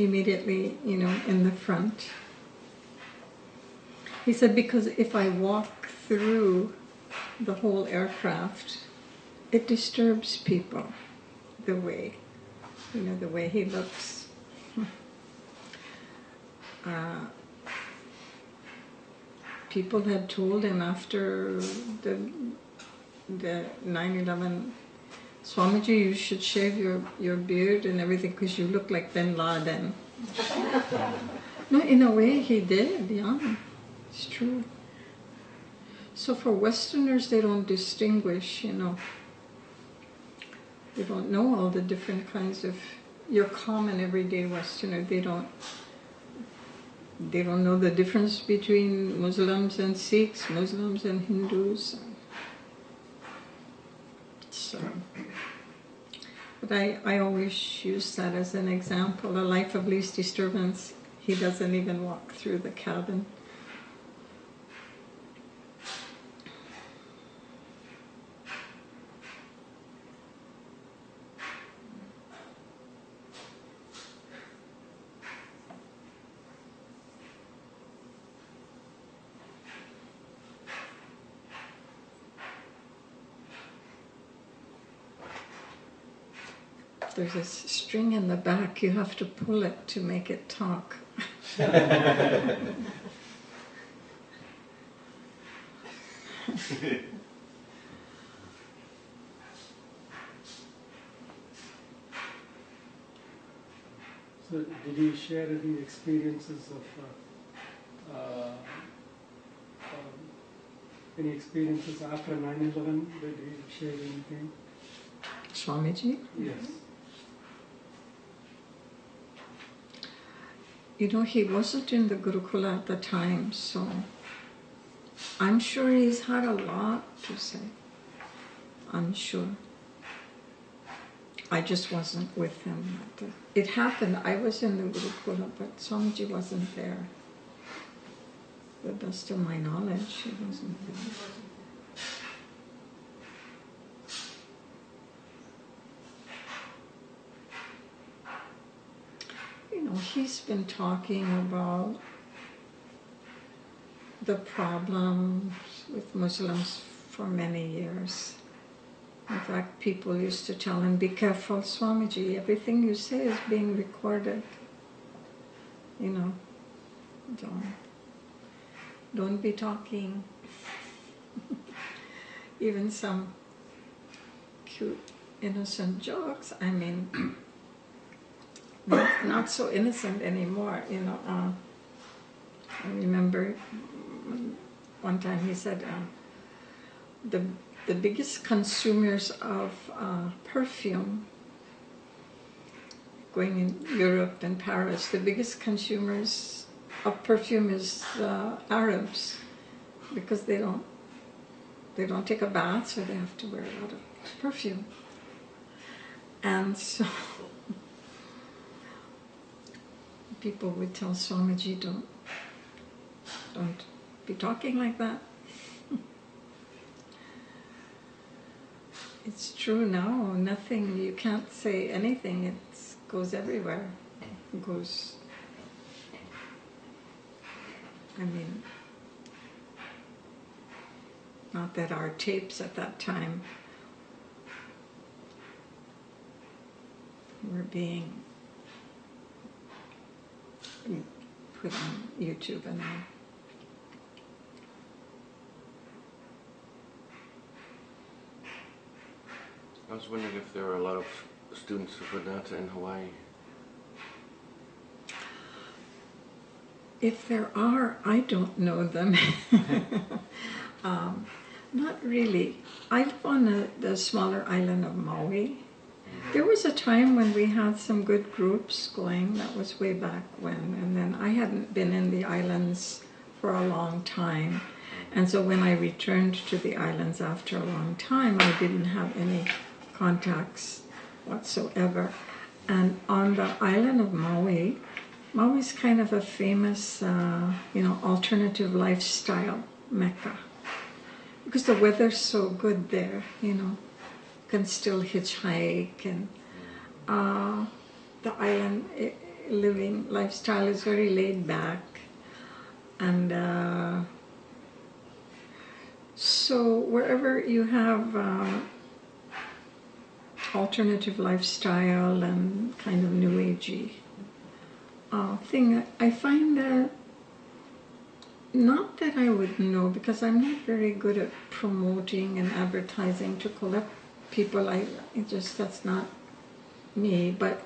immediately, in the front. He said, because if I walk through the whole aircraft, it disturbs people, the way he looks. People had told him after the 9/11, Swamiji, you should shave your beard and everything because you look like Bin Laden. No, in a way he did, yeah. It's true. So for Westerners, they don't distinguish, They don't know all the different kinds of, your common everyday Westerner, they don't know the difference between Muslims and Sikhs, Muslims and Hindus. So, but I always use that as an example, a life of least disturbance. He doesn't even walk through the cabin. There's a string in the back, you have to pull it to make it talk. So did you share any experiences of any experiences after 9/11? Did you share anything? Swamiji? Yes. He wasn't in the Gurukula at the time, so I'm sure he's had a lot to say. I'm sure. I just wasn't with him. It happened, I was in the Gurukula, but Swamiji wasn't there. To the best of my knowledge, he wasn't there. He's been talking about the problems with Muslims for many years. In fact, people used to tell him, be careful, Swamiji, everything you say is being recorded. Don't be talking. Even some cute, innocent jokes, not so innocent anymore, I remember one time he said, the biggest consumers of perfume, going in Europe and Paris, the biggest consumers of perfume is the Arabs, because they don't take a bath, so they have to wear a lot of perfume. And so people would tell Swamiji, don't be talking like that. It's true now, nothing, you can't say anything, it goes everywhere. It goes, not that our tapes at that time were being put on YouTube and all. I was wondering if there are a lot of students of Advaita in Hawaii. If there are, I don't know them. Not really. I live on the smaller island of Maui. There was a time when we had some good groups going, that was way back when, and then I hadn't been in the islands for a long time. And so when I returned to the islands after a long time, I didn't have any contacts whatsoever. And on the island of Maui, Maui's kind of a famous, alternative lifestyle mecca. Because the weather's so good there, can still hitchhike, and the island, living lifestyle is very laid back, and so wherever you have alternative lifestyle and kind of new agey thing, I find that, not that I would know, because I'm not very good at promoting and advertising to collect people. That's not me. But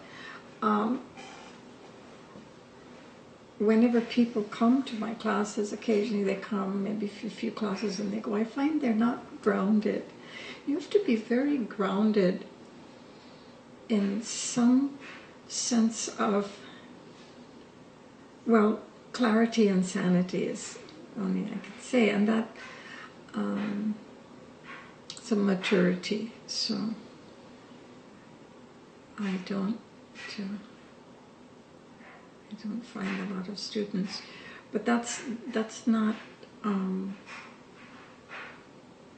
whenever people come to my classes, occasionally they come, maybe a few classes, and they go, I find they're not grounded. You have to be very grounded in some sense of, well, clarity and sanity is only I can say, and that some maturity. So I don't find a lot of students, but that's not.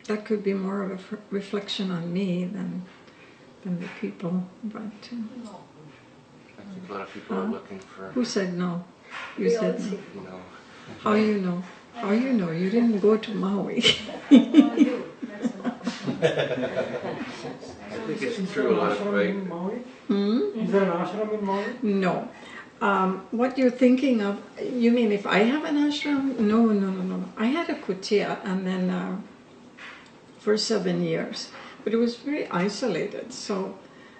That could be more of a reflection on me than the people. But I think a lot of people are looking for. Who said no? You said no. No. How you know? How you know? You didn't go to Maui. I think it's true. A lot of right. Is there an ashram in Maui? No. What you're thinking of, you mean if I have an ashram? No. I had a kutia, and then for 7 years. But it was very isolated, so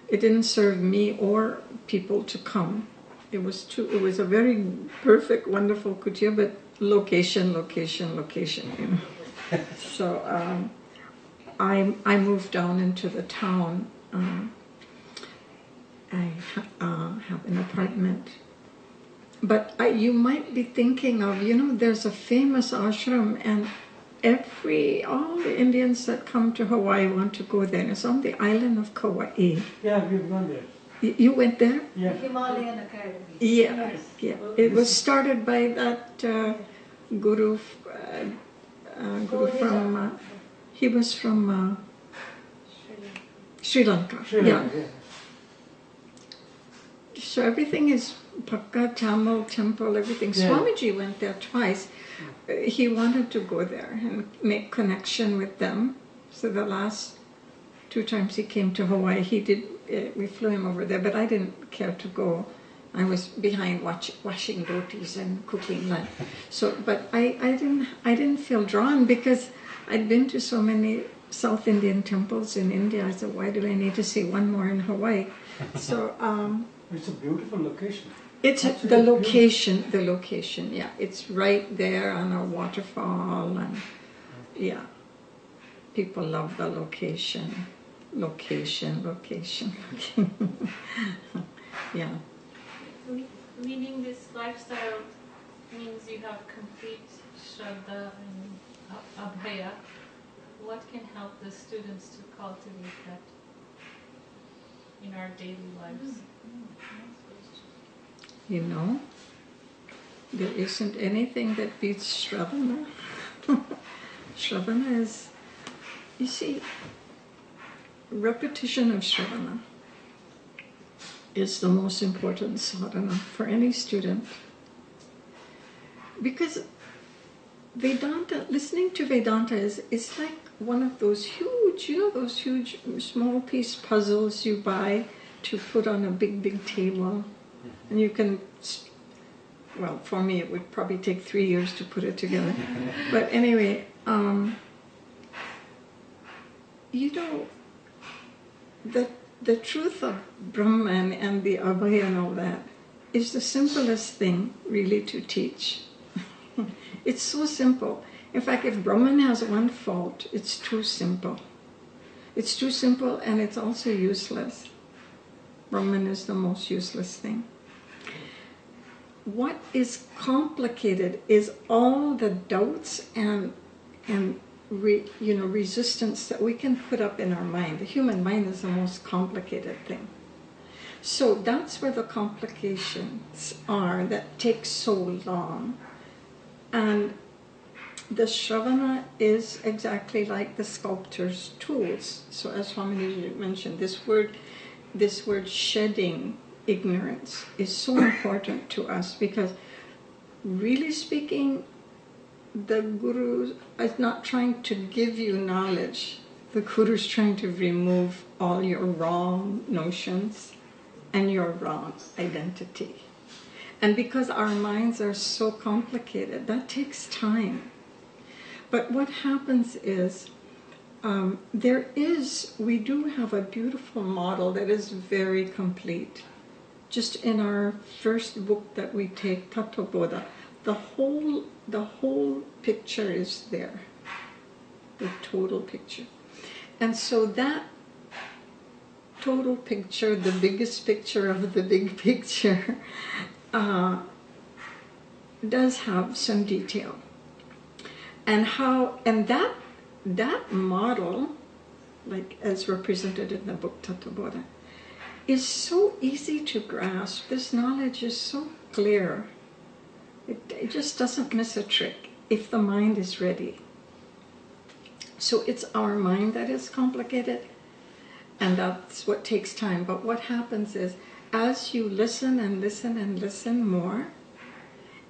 it didn't serve me or people to come. It was a very perfect, wonderful kutia, but location, you know. So I moved down into the town. I have an apartment. But you might be thinking of, there's a famous ashram, and all the Indians that come to Hawaii want to go there. It's on the island of Kauai. Yeah, we've gone there. You went there? Yeah. Himalayan Academy. Yeah. It was started by that guru from, he was from Sri Lanka. Yeah. So everything is Pakka, Tamil, temple, everything. Yeah. Swamiji went there twice. He wanted to go there and make connection with them. So the last 2 times he came to Hawaii, we flew him over there, but I didn't care to go. I was behind washing rotis and cooking lunch. So, but I didn't feel drawn, because I'd been to so many South Indian temples in India. I said, why do I need to see one more in Hawaii? So it's a beautiful location. It's the location, yeah. It's right there on a waterfall, and yeah, people love the location. Yeah. Leading this lifestyle means you have complete Shraddha and Advaita. What can help the students to cultivate that in our daily lives? There isn't anything that beats Shravana. Shravana is, you see, repetition of Shravana is the most important sadhana for any student. Because Vedanta, listening to Vedanta is like one of those huge, those huge small piece puzzles you buy to put on a big table. And you can, well, for me it would probably take 3 years to put it together. But anyway, the truth of Brahman and the Abhaya and all that is the simplest thing really to teach. It's so simple. In fact, if Brahman has one fault, it's too simple. It's too simple, and it's also useless. Brahman is the most useless thing. What is complicated is all the doubts and resistance that we can put up in our mind. The human mind is the most complicated thing. So that's where the complications are that take so long. And the Shravana is exactly like the sculptor's tools. So as Swamini mentioned, this word shedding, ignorance is so important to us, because really speaking, the Guru is not trying to give you knowledge. The Guru is trying to remove all your wrong notions and your wrong identity. And because our minds are so complicated, that takes time. But what happens is, we do have a beautiful model that is very complete. Just in our first book that we take, Tattva, the whole picture is there. The total picture. And so that total picture, the biggest picture of the big picture, does have some detail. And that model, like as represented in the book Tattva, is so easy to grasp. This knowledge is so clear. It just doesn't miss a trick if the mind is ready. So it's our mind that is complicated, and that's what takes time. But what happens is, as you listen and listen and listen more,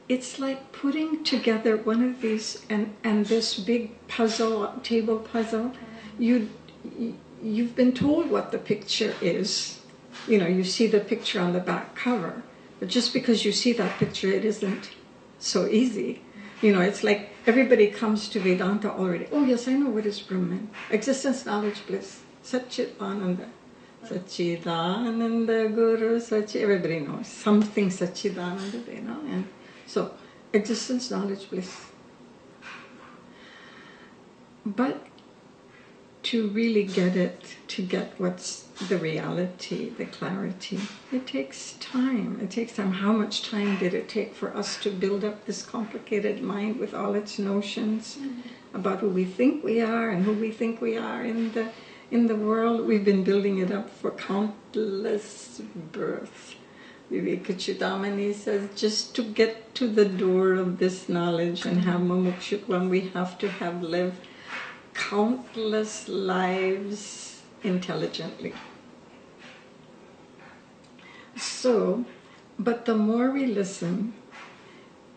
it's like putting together one of these and this big puzzle, table puzzle. You've been told what the picture is. You see the picture on the back cover. But just because you see that picture, it isn't so easy. It's like everybody comes to Vedanta already. Oh yes, I know what is Brahman. Existence, knowledge, bliss. Satchidananda. Satchidananda Guru, everybody knows. Something Satchidananda, they know. And so, existence, knowledge, bliss. But to really get it, to get what's the reality, the clarity, it takes time. It takes time. How much time did it take for us to build up this complicated mind with all its notions about who we think we are and who we think we are in the world? We've been building it up for countless births. Vivekachudamani says, just to get to the door of this knowledge and have mumukshutvam, we have to have lived countless lives intelligently. So, but the more we listen,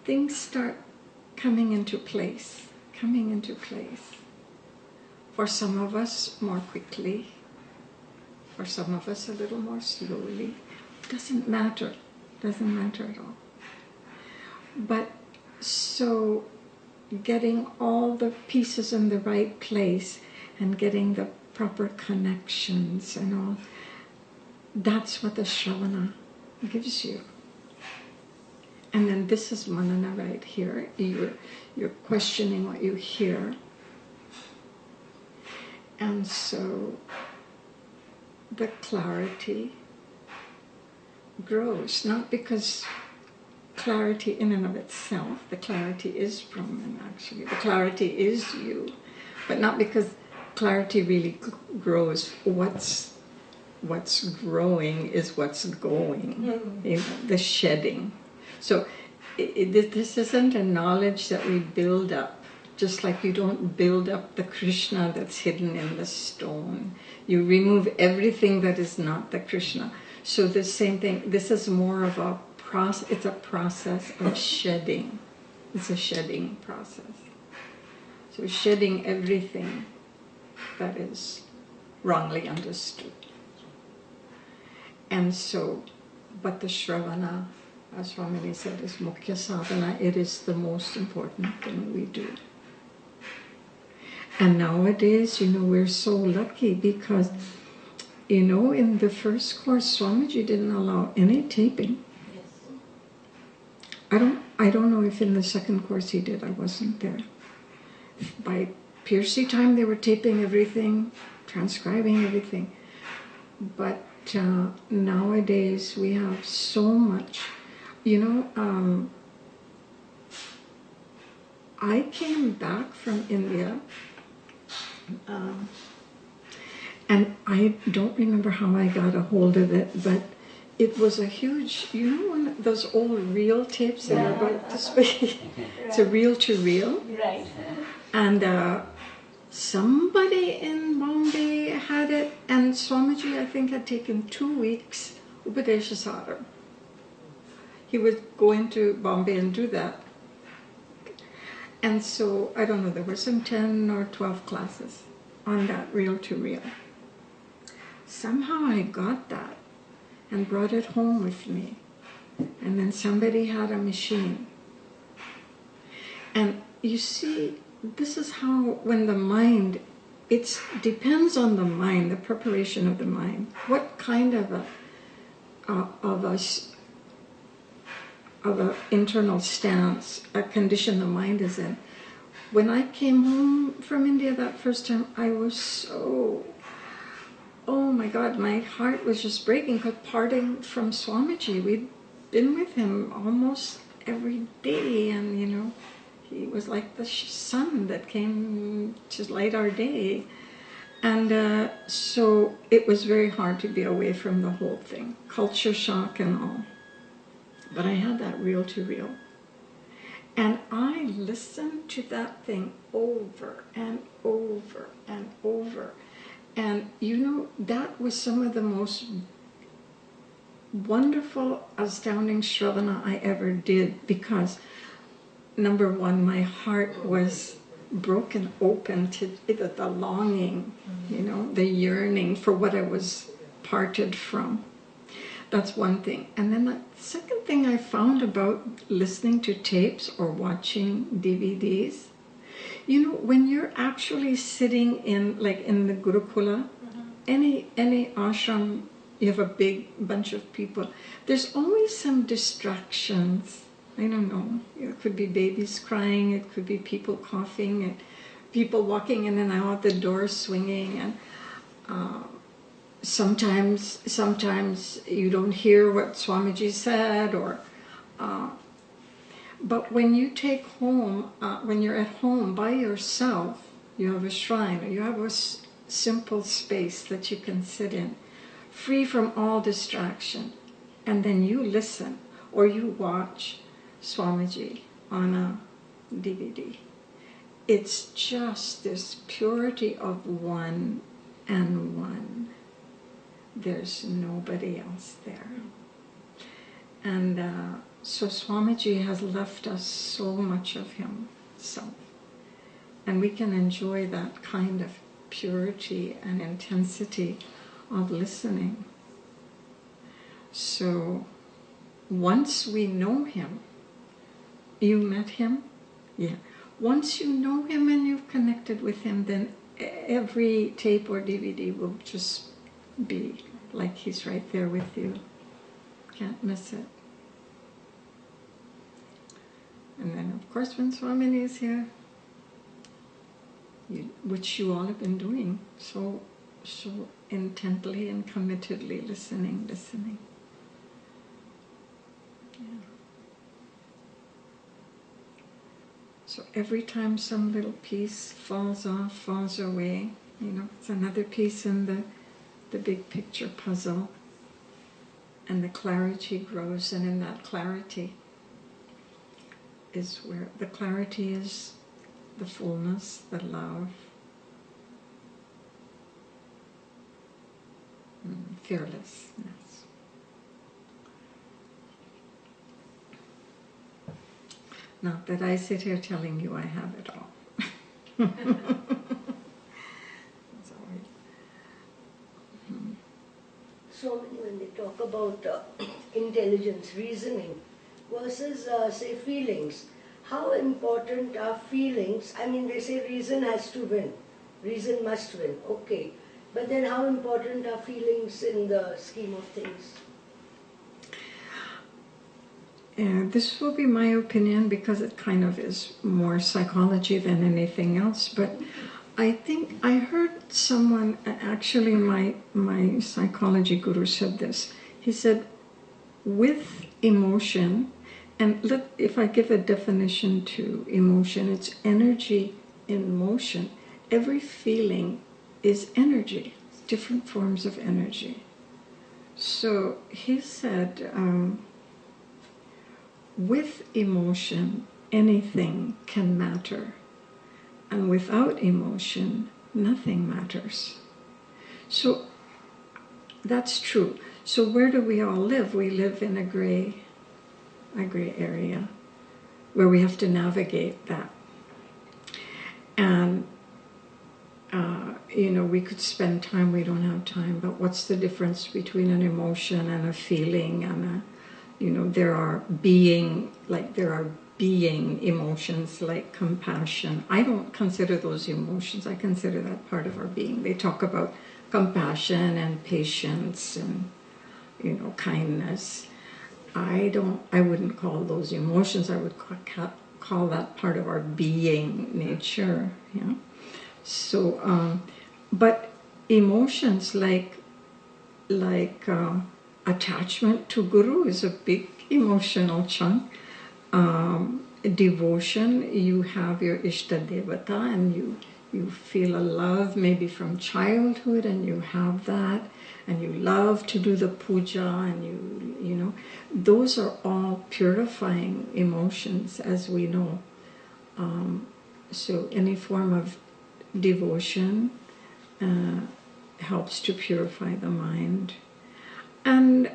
things start coming into place. For some of us, more quickly. For some of us, a little more slowly. Doesn't matter at all. But so getting all the pieces in the right place and getting the proper connections and all, that's what the Shravana gives you. And then this is Manana right here. You're questioning what you hear. And so the clarity grows, not because clarity in and of itself, the clarity is Brahman actually, the clarity is you, but not because clarity really grows. What's growing is what's going, the shedding. So this isn't a knowledge that we build up, just like you don't build up the Krishna that's hidden in the stone. You remove everything that is not the Krishna. So the same thing, this is more of a process, it's a process of shedding. It's a shedding process. So shedding everything that is wrongly understood. And so, but the Shravana, as Swamini said, is Mukhya Sadhana. It is the most important thing we do. And nowadays, we're so lucky because, in the first course, Swamiji didn't allow any taping. Yes. I don't know if in the second course he did. I wasn't there. By Piercy time, they were taping everything, transcribing everything. But nowadays, we have so much. I came back from India, and I don't remember how I got a hold of it, but it was a huge, one of those old reel tapes that are about this big. It's a reel-to-reel. Right. And somebody in Bombay had it, and Swamiji, I think, had taken 2 weeks Upadeshasara. He would go into Bombay and do that. And so, I don't know, there were some 10 or 12 classes on that reel to reel. Somehow I got that and brought it home with me. And then somebody had a machine. And you see, this is how, when the mind, it depends on the mind, the preparation of the mind. What kind of a internal stance, a condition the mind is in. When I came home from India that first time, I was so, oh my God, my heart was just breaking, because parting from Swamiji, we'd been with him almost every day, and you know, he was like the sun that came to light our day. And so it was very hard to be away from the whole thing, culture shock and all. But I had that reel to reel. And I listened to that thing over and over and over. And you know, that was some of the most wonderful, astounding Shravana I ever did, because number one, my heart was broken open to the longing, you know, the yearning for what I was parted from. That's one thing. And then the second thing I found about listening to tapes or watching DVDs, you know, when you're actually sitting in, like in the Gurukula, any ashram, you have a big bunch of people, there's always some distractions. I don't know, it could be babies crying, it could be people coughing, and people walking in and out, the doors swinging, and sometimes you don't hear what Swamiji said, or but when you take home, when you're at home by yourself, you have a shrine, or you have a simple space that you can sit in, free from all distraction, and then you listen or you watch Swamiji on a DVD. It's just this purity of one and one. There's nobody else there. And so Swamiji has left us so much of himself. And we can enjoy that kind of purity and intensity of listening. So once we know him, you met him? Yeah. Once you know him and you've connected with him, then every tape or DVD will just be like he's right there with you. Can't miss it. And then, of course, when Swamini is here, which you all have been doing so intently and committedly, listening. Yeah. So every time some little piece falls off, falls away, you know, it's another piece in the big picture puzzle, and the clarity grows, and in that clarity is where the clarity is the fullness, the love, fearlessness. Not that I sit here telling you I have it all. So when they talk about intelligence, reasoning versus, say, feelings, how important are feelings? I mean, they say reason has to win. Reason must win. Okay. But then how important are feelings in the scheme of things? This will be my opinion, because it kind of is more psychology than anything else. But I think I heard someone, actually my psychology guru said this. He said, with emotion, and if I give a definition to emotion, it's energy in motion. Every feeling is energy, different forms of energy. So he said, with emotion, anything can matter. And without emotion, nothing matters. So that's true. So where do we all live? We live in a gray area where we have to navigate that. And we could spend time, we don't have time, but what's the difference between an emotion and a feeling and there are being emotions like compassion. I don't consider those emotions. I consider that part of our being. They talk about compassion and patience and kindness. I wouldn't call those emotions. I would call that part of our being nature. Yeah. So, but emotions like attachment to Guru is a big emotional chunk. Devotion, you have your Ishta Devata and you feel a love maybe from childhood and you have that and you love to do the puja and you those are all purifying emotions, as we know. So any form of devotion helps to purify the mind. And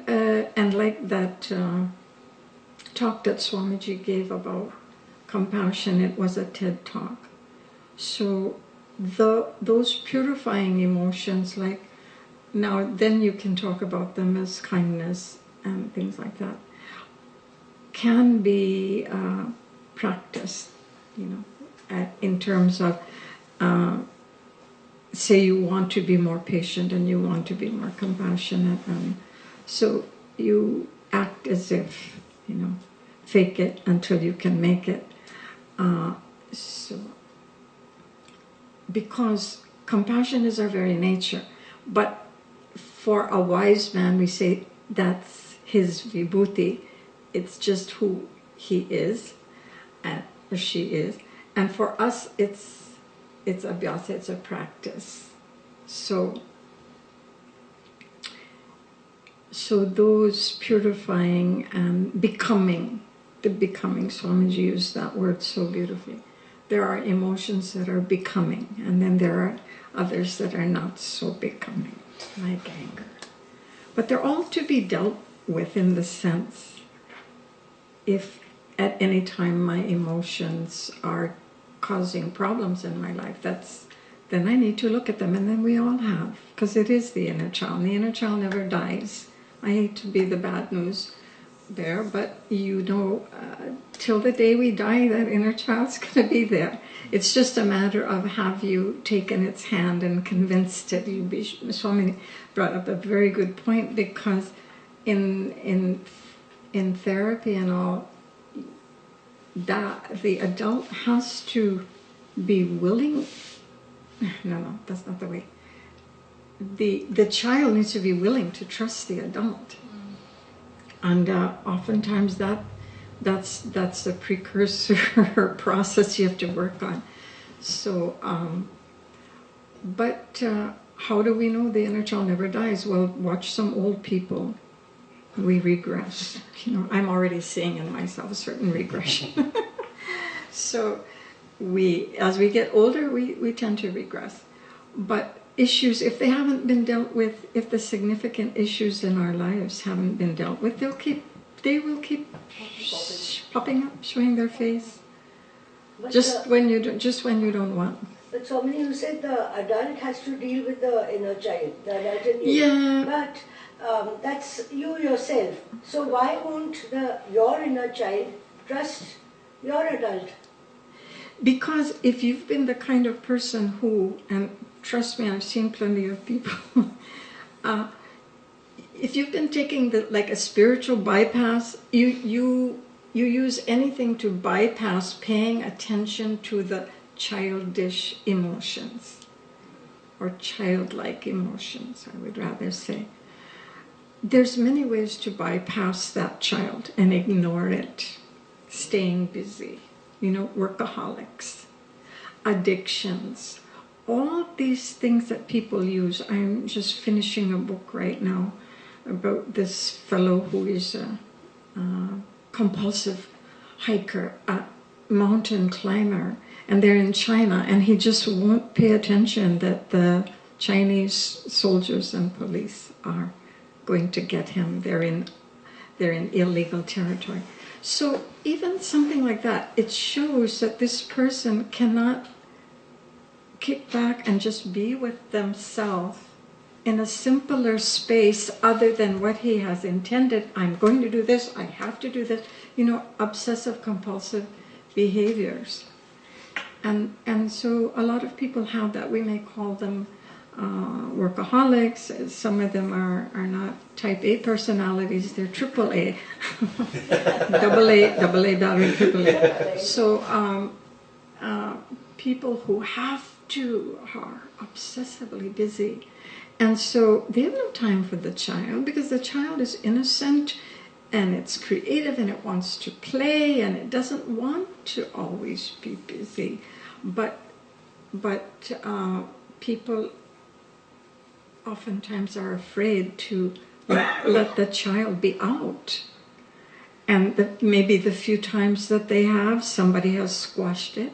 like that talk that Swamiji gave about compassion, it was a TED talk. So those purifying emotions, like now then you can talk about them as kindness and things like that, can be practiced, in terms of say you want to be more patient and you want to be more compassionate, and so you act as if, fake it until you can make it. So because compassion is our very nature, but for a wise man we say that's his vibhuti. It's just who he is or she is, and for us it's abhyasa, it's a practice. So those purifying and becoming, Swamiji used that word so beautifully. There are emotions that are becoming, and then there are others that are not so becoming, like anger. But they're all to be dealt with in the sense, if at any time my emotions are causing problems in my life, then I need to look at them, and then we all have, because it is the inner child. The inner child never dies. I hate to be the bad news there, but till the day we die, that inner child's going to be there. It's just a matter of have you taken its hand and convinced it. Swamini brought up a very good point, because in therapy and all, that the adult has to be willing. No, that's not the way. The child needs to be willing to trust the adult, and oftentimes that's the precursor process you have to work on. So, but how do we know the inner child never dies? Well, watch some old people. We regress. I'm already seeing in myself a certain regression. So as we get older, we tend to regress. But issues, if they haven't been dealt with, if the significant issues in our lives haven't been dealt with, they will keep popping up, showing their face. But when you don't want. But Swamini, you said the adult has to deal with the inner child, the adult in you. Yeah. But that's you yourself. So why won't your inner child trust your adult? Because if you've been the kind of person who, and trust me, I've seen plenty of people, if you've been taking like a spiritual bypass, you use anything to bypass paying attention to the childish emotions, or childlike emotions, I would rather say. There's many ways to bypass that child and ignore it. Staying busy, workaholics, addictions, all these things that people use. I'm just finishing a book right now about this fellow who is a compulsive hiker, a mountain climber, and they're in China, and he just won't pay attention that the Chinese soldiers and police are going to get him. They're in illegal territory. So even something like that, it shows that this person cannot kick back and just be with themselves in a simpler space other than what he has intended. I'm going to do this, I have to do this. Obsessive compulsive behaviors. And so a lot of people have that. We may call them workaholics. Some of them are not type A personalities, they're triple A. double A battery, triple A. So people who are obsessively busy. And so they have no time for the child because the child is innocent and it's creative and it wants to play and it doesn't want to always be busy. But people oftentimes are afraid to let the child be out. And maybe the few times that they have, somebody has squashed it,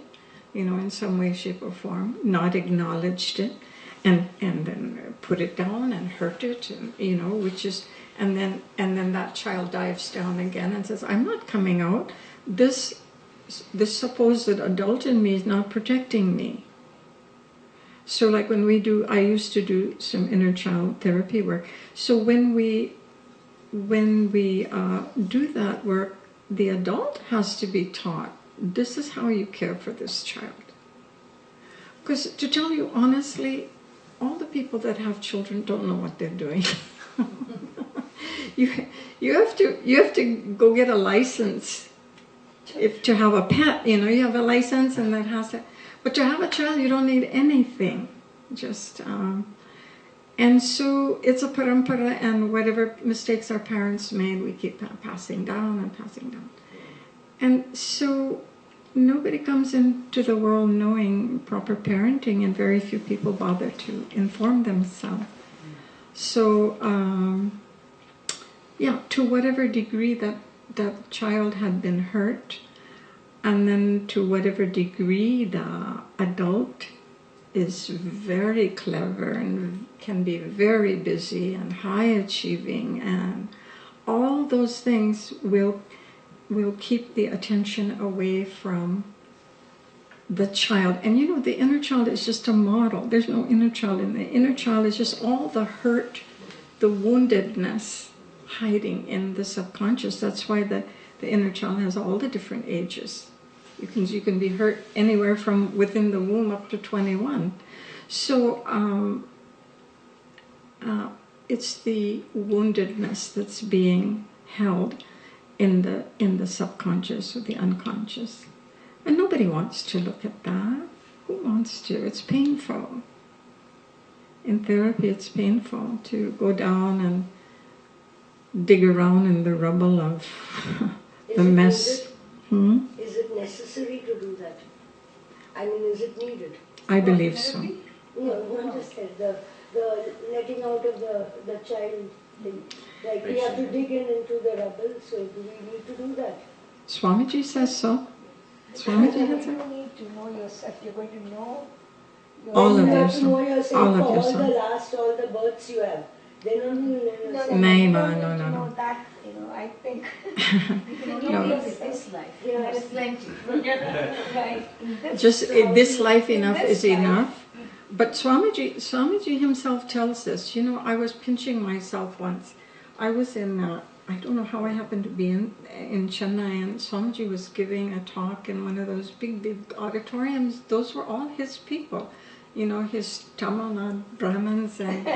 in some way, shape, or form, not acknowledged it, and then put it down and hurt it, and, and then that child dives down again and says, I'm not coming out. This supposed adult in me is not protecting me. So like I used to do some inner child therapy work. So when we do that work, the adult has to be taught, this is how you care for this child. Because to tell you honestly, all the people that have children don't know what they're doing. You have to go get a license to have a pet. You have a license and that has to. But to have a child, you don't need anything. And so it's a parampara, and whatever mistakes our parents made, we keep passing down and passing down. And so nobody comes into the world knowing proper parenting, and very few people bother to inform themselves. So, to whatever degree that child had been hurt, and then to whatever degree the adult is very clever and can be very busy and high achieving, and all those things will keep the attention away from the child. And the inner child is just a model. There's no inner child in the inner child. Is just all the hurt, the woundedness hiding in the subconscious. That's why the inner child has all the different ages. You can be hurt anywhere from within the womb up to 21. So it's the woundedness that's being held in the subconscious or the unconscious. And nobody wants to look at that. Who wants to? It's painful. In therapy, it's painful to go down and dig around in the rubble of the mess. Is it necessary to do that? I mean, is it needed? I believe so. No, not just that. The letting out of the child thing. Like we have to dig into the rubble, so do we need to do that? Swamiji says so. Swamiji has You need to know yourself. You're going to know all of you have yourself. to know yourself All for of yourself. all the births you have. Then only you know yourself. No. That, I think you can only No. live this life. There's plenty. Right. Just this life enough is enough. But Swamiji himself tells this. I was pinching myself once. I was in, I don't know how I happened to be in Chennai, and Swamiji was giving a talk in one of those big auditoriums. Those were all his people. His Tamil Brahmins and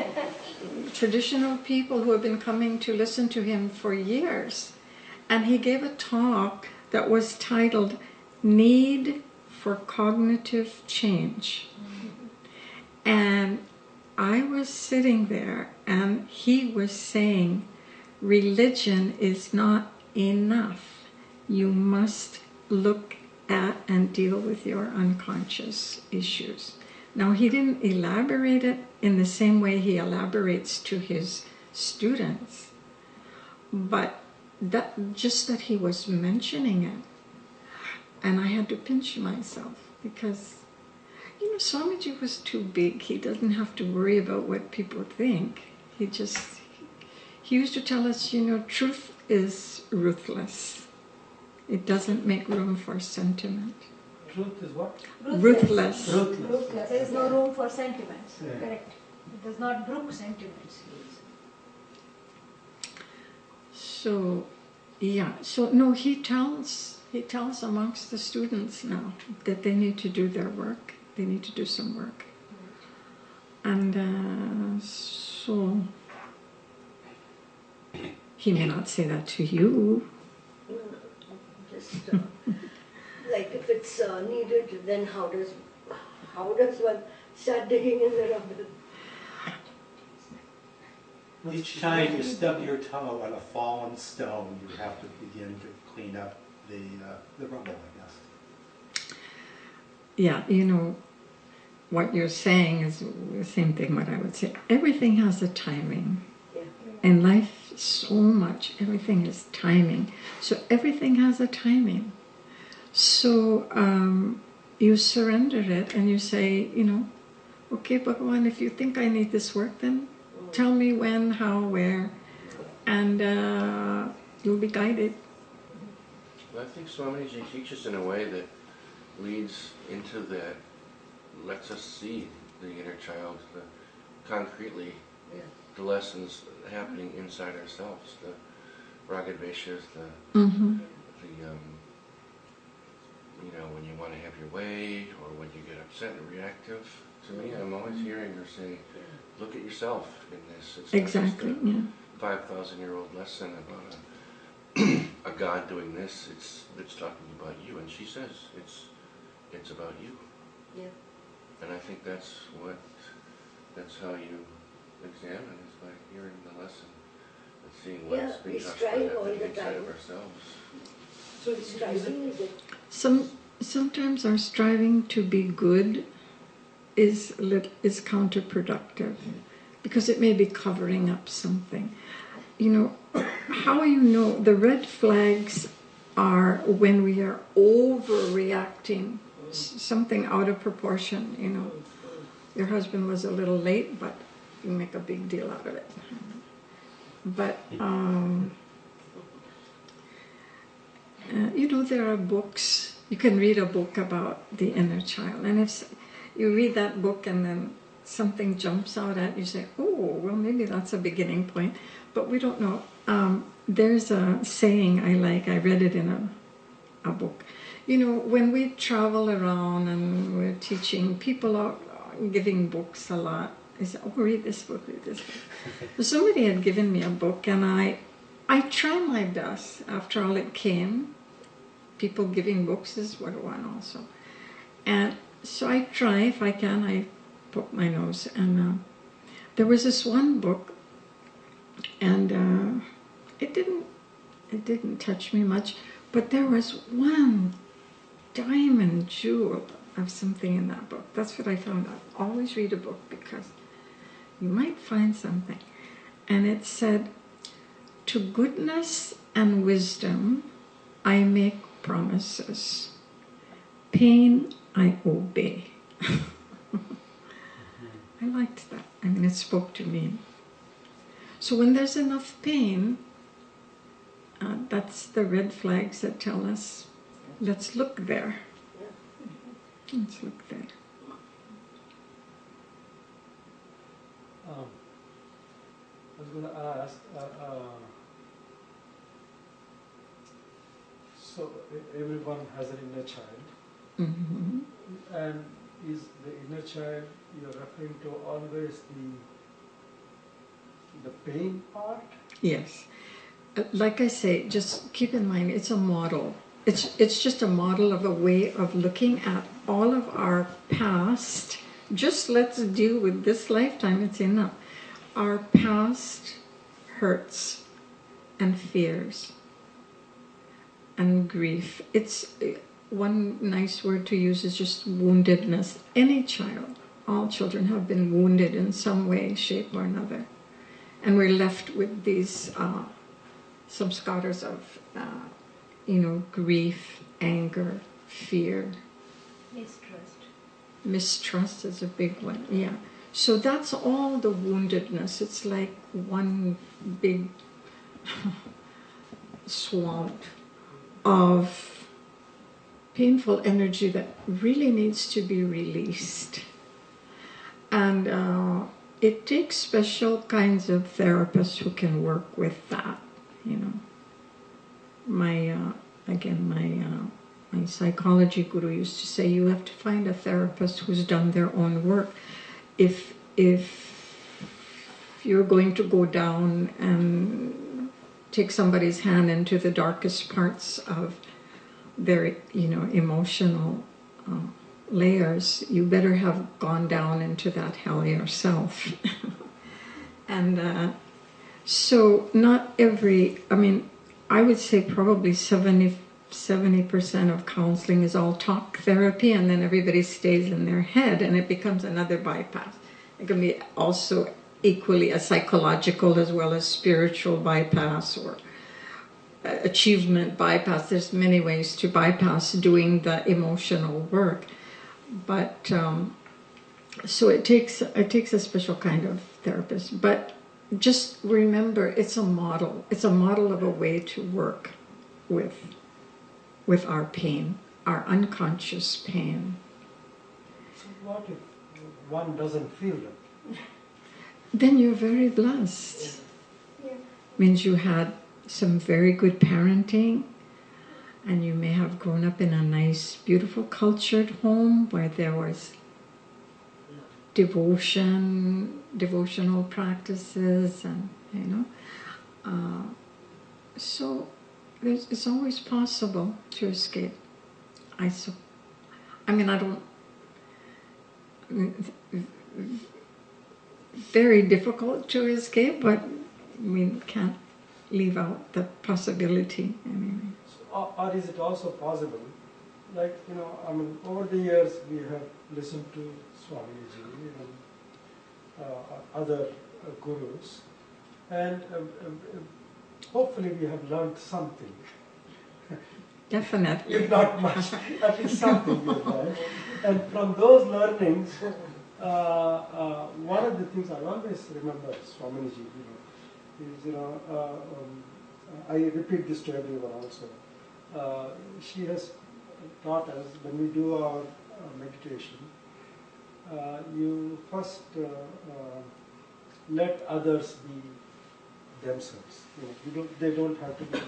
traditional people who have been coming to listen to him for years. And he gave a talk that was titled, Need for Cognitive Change. And I was sitting there and he was saying, religion is not enough. You must look at and deal with your unconscious issues. Now, he didn't elaborate it in the same way he elaborates to his students, but that he was mentioning it, and I had to pinch myself because, Swamiji was too big. He doesn't have to worry about what people think. he used to tell us, truth is ruthless. It doesn't make room for sentiment. Truth is what? Ruthless. Ruthless. There is no room for sentiments. Yeah. Correct. It does not brook sentiments. So, yeah. So no, he tells amongst the students now that they need to do their work. They need to do some work. And so he may not say that to you. No, just like if it's needed, then how does one start digging in the rubble? Each time you stub your toe on a fallen stone, you have to begin to clean up the rubble, I guess. Yeah, what you're saying is the same thing what I would say. Everything has a timing. Yeah. In life, so much, everything is timing. So everything has a timing. So you surrender it and you say, okay, Bhagavan, if you think I need this work, then tell me when, how, where, and you'll be guided. Well, I think Swamiji teaches in a way that leads into that, lets us see the inner child, concretely, Yeah. the lessons happening inside ourselves, the ragadveshas, Mm-hmm. when you want to have your way, or when you get upset and reactive. To me, I'm always hearing her say, look at yourself in this. It's Exactly, not just yeah. a 5,000-year-old lesson about a God doing this. It's talking about you, and she says it's about you. Yeah. And I think that's how you examine, is by hearing the lesson and seeing what's being touched by strive all that the inside of time. ourselves. So Striving is it? Sometimes our striving to be good is counterproductive because it may be covering up something. How the red flags are when we are overreacting, something out of proportion. Your husband was a little late, but you make a big deal out of it. But there are books. You can read a book about the inner child, and if you read that book and then something jumps out at you, say, oh, well, maybe that's a beginning point, but we don't know. There's a saying I like. I read it in a book. When we travel around and we're teaching, people are giving books a lot. I say, oh, read this book, read this book. So somebody had given me a book, and I try my best. After all, it came. People giving books is what I want also. And so I try, if I can, I poke my nose. And there was this one book, and it didn't touch me much, but there was one diamond jewel of something in that book. That's what I found out. Always read a book because you might find something. And it said, to goodness and wisdom I make promises. Pain I obey. I liked that. It spoke to me. So when there's enough pain, that's the red flags that tell us, let's look there. Let's look there. I was going to ask, so everyone has an inner child, Mm-hmm. and is the inner child you're referring to always the pain part? Yes. Like I say, just keep in mind, it's a model. It's just a model of a way of looking at all of our past. Just let's deal with this lifetime, it's enough. Our past hurts and fears and grief. It's one nice word to use is just woundedness. Any child, all children have been wounded in some way, shape or another. And we're left with these samskaras of grief, anger, fear. Mistrust. Mistrust is a big one, yeah. So that's all the woundedness. It's like one big swamp of painful energy that really needs to be released. And it takes special kinds of therapists who can work with that, you know. My psychology guru used to say, you have to find a therapist who's done their own work. If you're going to go down and take somebody's hand into the darkest parts of their, you know, emotional layers, you better have gone down into that hell yourself. And so not every, I mean, I would say probably 70% of counseling is all talk therapy, and then everybody stays in their head and it becomes another bypass. It can be also equally a psychological as well as spiritual bypass or achievement bypass. There's many ways to bypass doing the emotional work. But so it takes a special kind of therapist. But just remember, it's a model. It's a model of a way to work with our pain, our unconscious pain. So what if one doesn't feel them? Then you're very blessed. Yeah. Means you had some very good parenting, and you may have grown up in a nice, beautiful, cultured home where there was devotional practices, and you know. So it's always possible to escape. I mean, I don't. Very difficult to escape, but we can't leave out the possibility anyway. So, or is it also possible, like, you know, I mean, over the years we have listened to Swamiji and other gurus, and hopefully we have learned something. Definitely. If not much, at least something we have learned. And from those learnings, one of the things I always remember Swaminiji, is, I repeat this to everyone also. She has taught us, when we do our meditation, you first let others be themselves. You know, they don't have to be.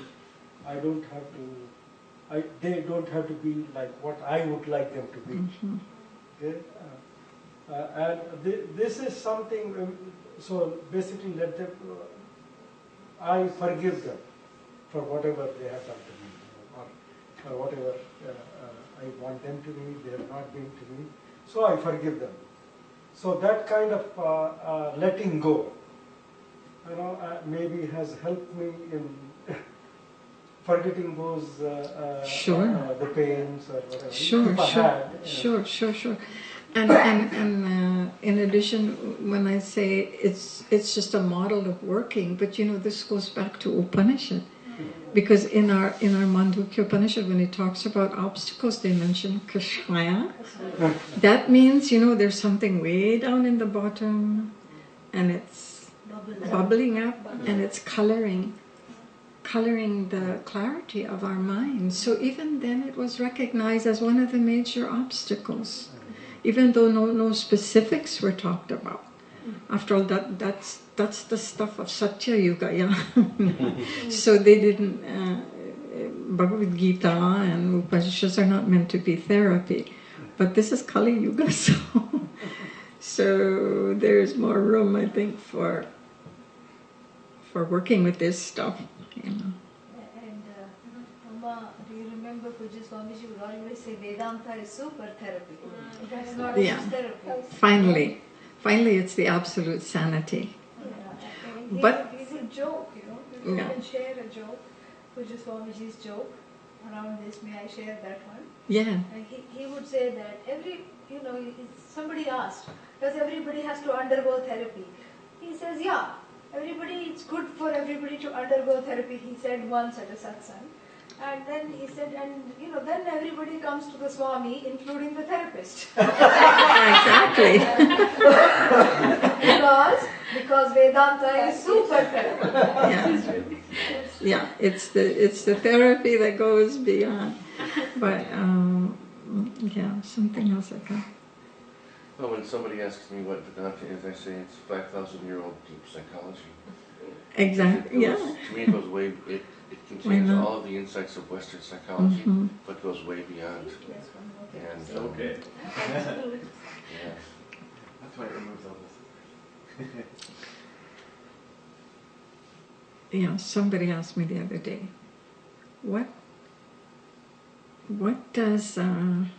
They don't have to be like what I would like them to be. Mm-hmm. Okay? And this is something. So basically, let them. I forgive them for whatever they have done to me, or whatever I want them to be. They have not been to me. So I forgive them. So that kind of letting go, maybe has helped me in forgetting those the pains or whatever. Sure. And in addition, when I say it's just a model of working, but this goes back to Upanishad. Because in our Mandukya Upanishad, when it talks about obstacles, they mention Kashaya. That means, there's something way down in the bottom, and it's bubbling up, and it's coloring the clarity of our minds. So even then it was recognized as one of the major obstacles, even though no specifics were talked about. After all, that's the stuff of Satya Yuga, yeah. So they didn't. Bhagavad Gita and Upanishads are not meant to be therapy, but this is Kali Yuga, so there's more room, I think, for working with this stuff. And Amma, do you remember Pujya Swamiji would always say Vedanta is super therapy. That's not just therapy. Finally, it's the absolute sanity. Yeah. But he's a joke, You can share a joke, Pujya Swamiji's joke around this. May I share that one? Yeah. He would say that somebody asked, does everybody has to undergo therapy? He says, yeah. It's good for everybody to undergo therapy, he said once at a satsang. And then he said, and then everybody comes to the Swami, including the therapist. Exactly. because Vedanta is super therapy. Yeah, it's the therapy that goes beyond. But yeah, something else I got. Well, when somebody asks me what Vedanta is, I say it's 5,000-year-old deep psychology. Exactly. Yeah. To me, it goes way. It contains all of the insights of Western psychology, but goes way beyond. And okay. Yeah. That's why I removed all this. Yeah, somebody asked me the other day, what does, in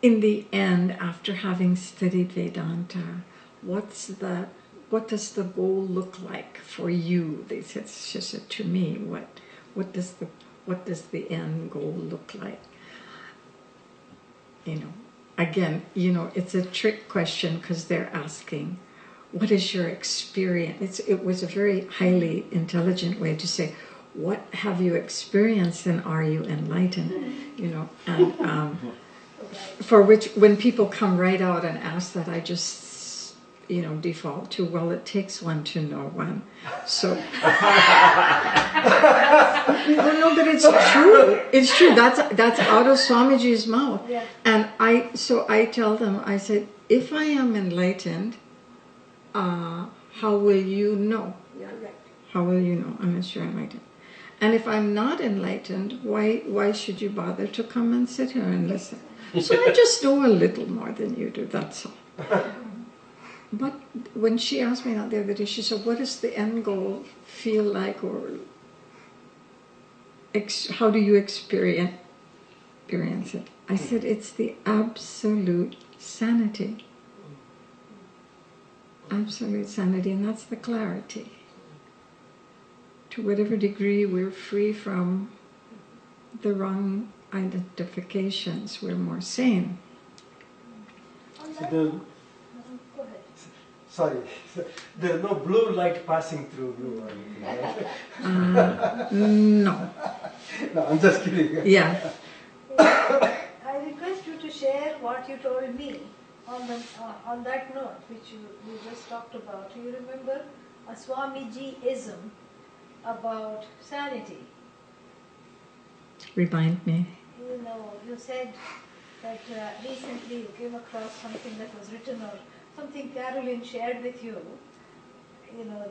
the end, after having studied Vedanta, what does the goal look like for you? She said to me, what does the end goal look like? Again, it's a trick question because they're asking, what is your experience? It was a very highly intelligent way to say, what have you experienced and are you enlightened? And for which, when people come right out and ask that, I just, default to, well, it takes one to know one. So, no, but it's true. It's true. That's out of Swamiji's mouth. Yeah. And I tell them, I said, if I am enlightened, how will you know? Yeah, right. How will you know unless you're enlightened? And if I'm not enlightened, why should you bother to come and sit here and listen? So I just know a little more than you do, that's all. But when she asked me that the other day, she said, what does the end goal feel like, or how do you experience it? I said, it's the absolute sanity. Absolute sanity, and that's the clarity. To whatever degree we're free from the wrong identifications, we're more sane. Go ahead. Sorry, there's no blue light passing through you or anything, right? No. No, I'm just kidding. Yeah. I request you to share what you told me on that note, which you just talked about. Do you remember a Swamiji-ism about sanity? Remind me. You said that recently you came across something that was written, or something Caroline shared with you,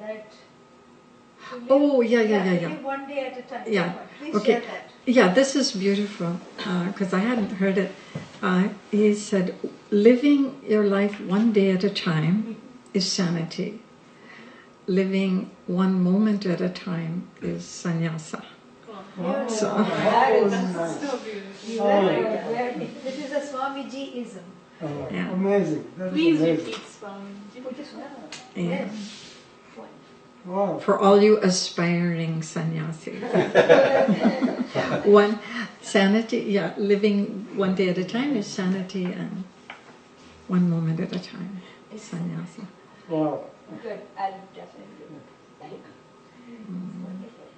that... Oh, yeah. Live one day at a time. Yeah. Please Okay. share that. Yeah, this is beautiful, because I hadn't heard it. He said, living your life one day at a time is sanity. Living one moment at a time is sannyasa. Oh, So- that is So beautiful. This is a Swamiji-ism. Oh, Yeah. amazing. That Please is amazing. repeat, Swami. Yeah. Yes. Wow. For all you aspiring sannyasis. One, sanity, living one day at a time is sanity, and one moment at a time is sannyasa. Wow. Good. I'll definitely do it. Thank you. Wonderful.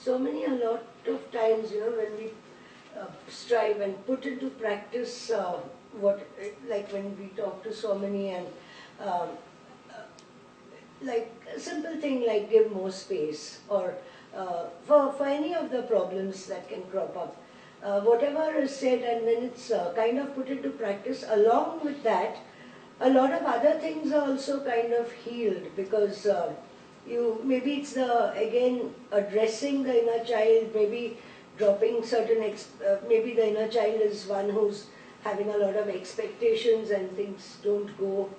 A lot of times, when we strive and put into practice like when we talk to Swamini and like a simple thing like give more space, or for any of the problems that can crop up. Whatever is said, and when it's kind of put into practice, along with that, a lot of other things are also kind of healed, because maybe it's again addressing the inner child, maybe dropping certain, maybe the inner child is one who's having a lot of expectations and things don't go,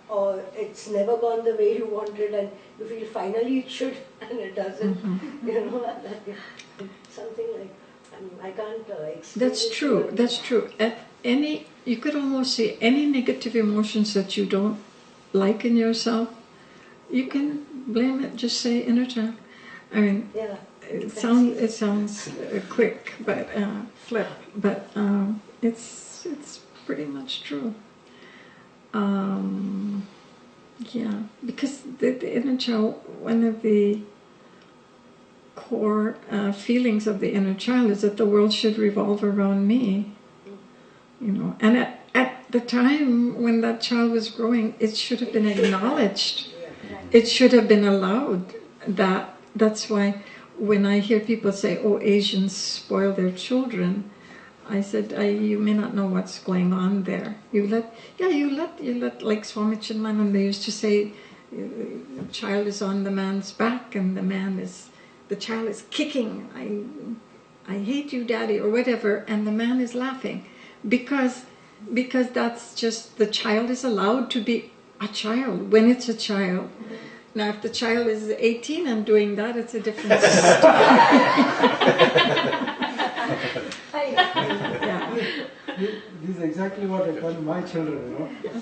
or it's never gone the way you wanted and you feel finally it should and it doesn't, something like, I can't explain. That's true. That's true. You could almost say any negative emotions that you don't like in yourself, you can blame it. Just say inner child. I mean, Yeah. it sounds quick, but flip. But it's pretty much true. Yeah, because the inner child, one of the core feelings of the inner child is that the world should revolve around me. And at the time when that child was growing, it should have been acknowledged. It should have been allowed. That's why when I hear people say, "Oh, Asians spoil their children," I said, "You may not know what's going on there. You let, like Swami Chinmayananda used to say, the child is on the man's back, and the child is kicking. I hate you, Daddy," or whatever, and the man is laughing, because that's just, the child is allowed to be a child when it's a child. Now, if the child is 18 and doing that, it's a different story. Yeah. This is exactly what I tell my children,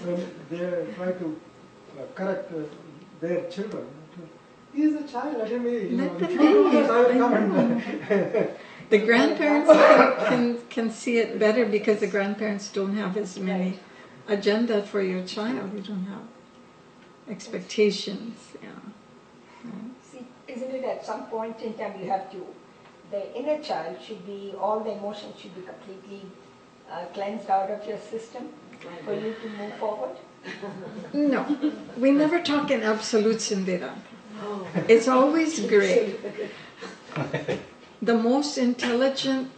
when they try to correct their children. He is a child, let him be. Let them if you do be. that, I will come and The grandparents can see it better, because the grandparents don't have as many agenda for your child. You don't have expectations. Yeah. See, isn't it at some point in time you have to, the inner child should be, all the emotions should be completely cleansed out of your system for you to move forward? No, we never talk in absolutes in Vedanta. It's always gray. The most intelligently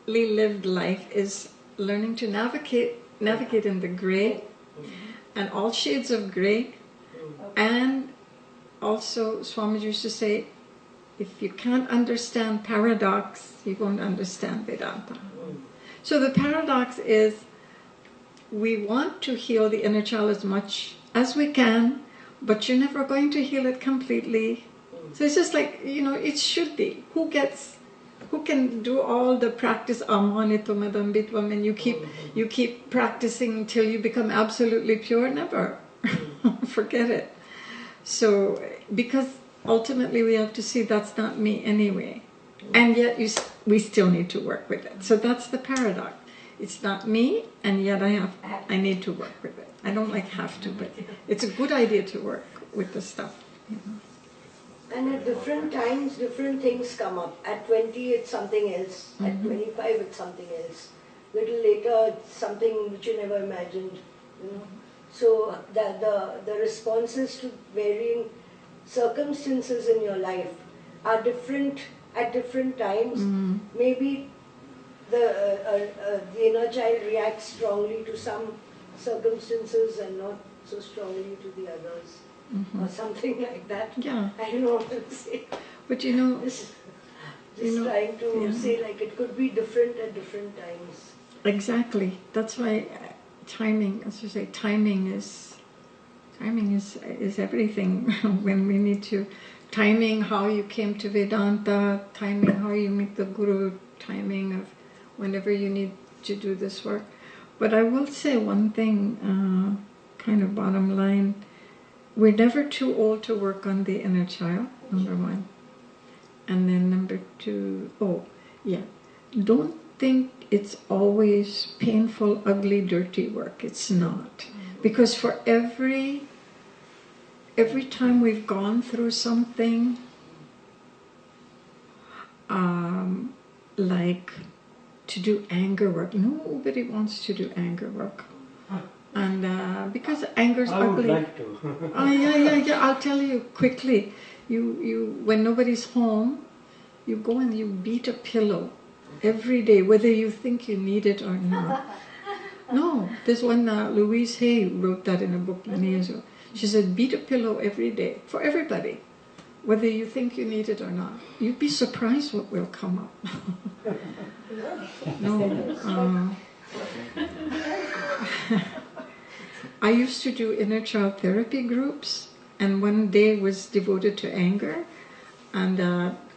lived life is learning to navigate in the gray, and all shades of gray. And also, Swamiji used to say, if you can't understand paradox, you won't understand Vedanta. So the paradox is, we want to heal the inner child as much as we can, but you're never going to heal it completely. So it's just like, it should be. Who can do all the practice amanitumadambitvam, and you keep practicing until you become absolutely pure? Never. Forget it. So, because ultimately we have to see that's not me anyway. And yet we still need to work with it. So that's the paradox. It's not me, and yet I need to work with it. I don't like have to, but it's a good idea to work with the stuff. And at different times, different things come up. At 20, it's something else. At 25, it's something else. Little later, it's something which you never imagined. So the responses to varying circumstances in your life are different at different times. Maybe the inner child reacts strongly to some circumstances and not so strongly to the others. Or something like that. Yeah. I don't know what to say. But just trying to say, like, it could be different at different times. Exactly. That's why timing, as you say, timing is everything. When we need to, timing how you came to Vedanta, timing how you meet the Guru, timing of whenever you need to do this work. But I will say one thing, kind of bottom line. We're never too old to work on the inner child, number one. And then number two, don't think it's always painful, ugly, dirty work. It's not. Because for every time we've gone through something, like to do anger work, nobody wants to do anger work. And because anger's I would ugly. like to. Yeah. I'll tell you quickly. You when nobody's home, you go and you beat a pillow every day, whether you think you need it or not. No, there's one Louise Hay wrote that in a book many years ago. She said, beat a pillow every day for everybody, whether you think you need it or not. You'd be surprised what will come up. No. I used to do inner child therapy groups, and one day was devoted to anger, and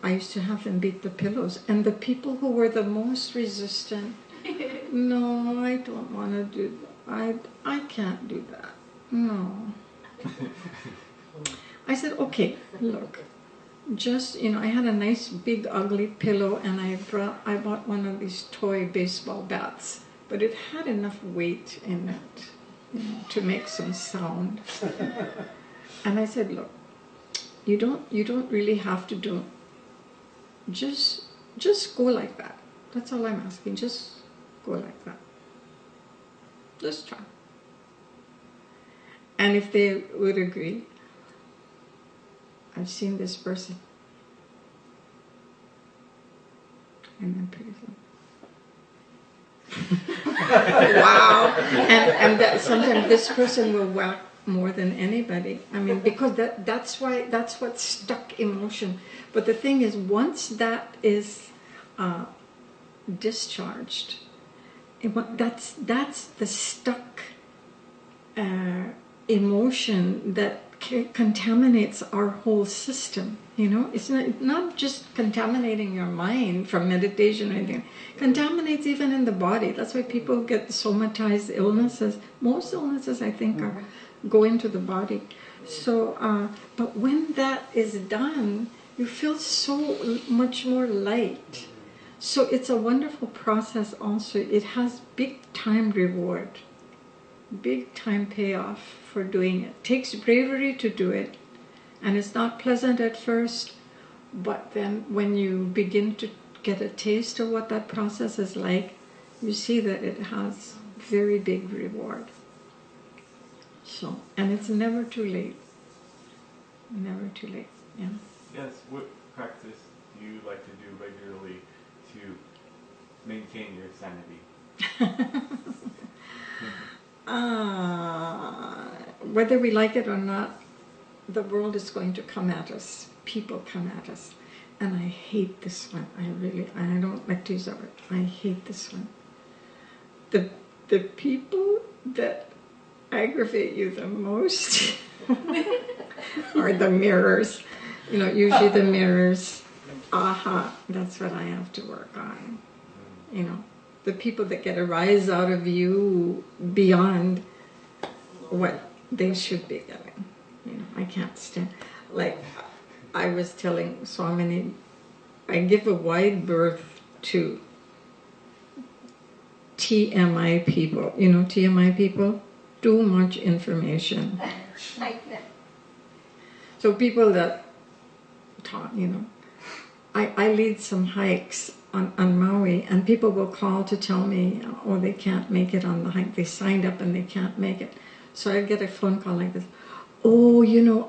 I used to have them beat the pillows. And the people who were the most resistant, no, I don't want to do that. I can't do that. No. I said, okay, look, just, I had a nice big ugly pillow, and I bought one of these toy baseball bats, but it had enough weight in it. to make some sound. And I said, look, you don't really have to do it. Just go like that. That's all I'm asking. Just go like that. Just try. And if they would agree, I've seen this person. And then pretty soon. Wow. And that sometimes this person will whack more than anybody. I mean, because that's what's stuck emotion. But the thing is, once that is discharged, that's the stuck emotion that contaminates our whole system. It's not just contaminating your mind from meditation or anything. Contaminates even in the body. That's why people get somatized illnesses. Most illnesses, I think, go into the body. So, but when that is done, you feel so much more light. So it's a wonderful process also. It has big time reward, big time payoff for doing it. It takes bravery to do it, and it's not pleasant at first, but then when you begin to get a taste of what that process is like, you see that it has very big reward. So, and it's never too late. Never too late, yeah. Yes, what practice do you like to do regularly to maintain your sanity? Whether we like it or not, the world is going to come at us. People come at us. And I hate this one. I don't like to use that word. I hate this one. The people that aggravate you the most are the mirrors. Usually the mirrors. That's what I have to work on. The people that get a rise out of you beyond what they should be getting. I can't stand. Like I was telling Swamini, I give a wide berth to TMI people. TMI people? Too much information. So people that talk, I lead some hikes on Maui, and people will call to tell me, oh, they can't make it on the hike. They signed up and they can't make it. So I get a phone call like this. Oh,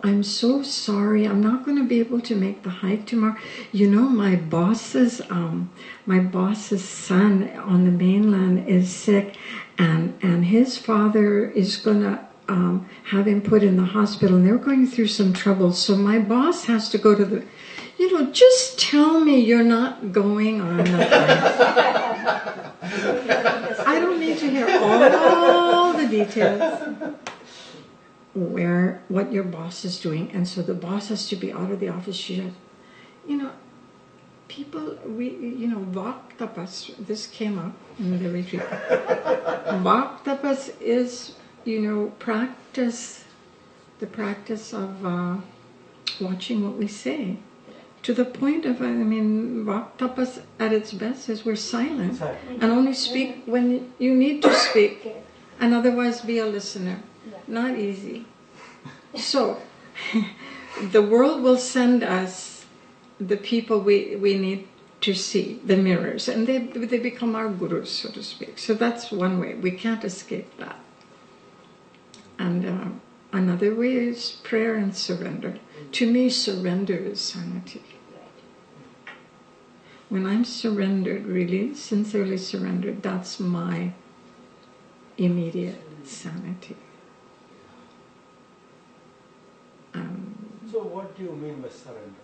I'm so sorry. I'm not going to be able to make the hike tomorrow. My boss's son on the mainland is sick, and his father is going to have him put in the hospital, and they're going through some trouble. So my boss has to go to the... just tell me you're not going on the hike. I don't need to hear all the details. What your boss is doing, and so the boss has to be out of the office. She says, people, Vaktapas, this came up in the retreat. Vaktapas is, the practice of watching what we say. To the point of, Vaktapas at its best is we're silent and only speak when you need to speak, and otherwise be a listener. Not easy. So, the world will send us the people we need to see, the mirrors, and they become our gurus, so to speak. So that's one way. We can't escape that. And another way is prayer and surrender. To me, surrender is sanity. When I'm surrendered, really, sincerely surrendered, that's my immediate sanity. So what do you mean by surrender?